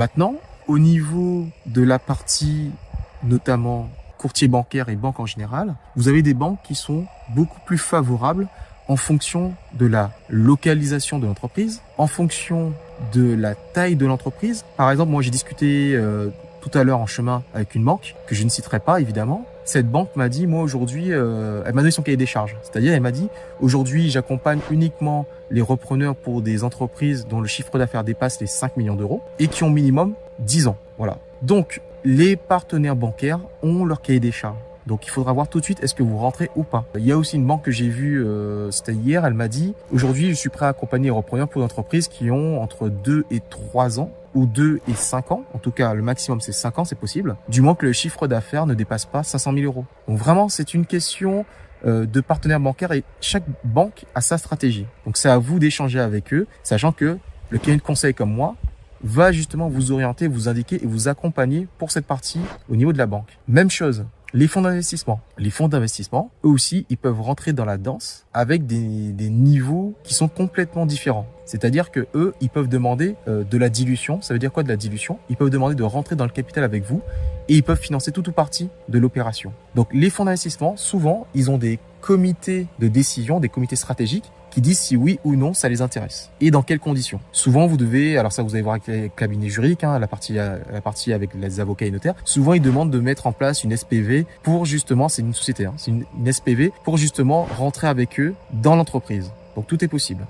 Maintenant, au niveau de la partie notamment courtier bancaire et banque en général, vous avez des banques qui sont beaucoup plus favorables en fonction de la localisation de l'entreprise, en fonction de la taille de l'entreprise. Par exemple, moi j'ai discuté tout à l'heure en chemin avec une banque, que je ne citerai pas évidemment. Cette banque m'a dit, moi aujourd'hui, elle m'a donné son cahier des charges. C'est-à-dire, elle m'a dit, aujourd'hui j'accompagne uniquement les repreneurs pour des entreprises dont le chiffre d'affaires dépasse les 5 millions d'euros et qui ont minimum 10 ans. Voilà. Donc, les partenaires bancaires ont leur cahier des charges. Donc, il faudra voir tout de suite, est-ce que vous rentrez ou pas. Il y a aussi une banque que j'ai vue, c'était hier, elle m'a dit, aujourd'hui, je suis prêt à accompagner les repreneurs pour des entreprises qui ont entre 2 et 3 ans ou 2 et 5 ans. En tout cas, le maximum, c'est 5 ans, c'est possible. Du moins que le chiffre d'affaires ne dépasse pas 500 000 euros. Donc, vraiment, c'est une question de partenaires bancaires et chaque banque a sa stratégie. Donc, c'est à vous d'échanger avec eux, sachant que le cabinet de conseil comme moi va justement vous orienter, vous indiquer et vous accompagner pour cette partie au niveau de la banque. Même chose. Les fonds d'investissement. Les fonds d'investissement, eux aussi, ils peuvent rentrer dans la danse avec des niveaux qui sont complètement différents. C'est-à-dire que eux, ils peuvent demander de la dilution. Ça veut dire quoi de la dilution? Ils peuvent demander de rentrer dans le capital avec vous et ils peuvent financer tout ou partie de l'opération. Donc, les fonds d'investissement, souvent, ils ont des comités de décision, des comités stratégiques qui disent si oui ou non ça les intéresse et dans quelles conditions. Souvent vous devez, alors ça vous allez voir avec les cabinets juridiques, la partie avec les avocats et notaires, souvent ils demandent de mettre en place une SPV pour justement, c'est une société, c'est une SPV pour justement rentrer avec eux dans l'entreprise. Donc tout est possible.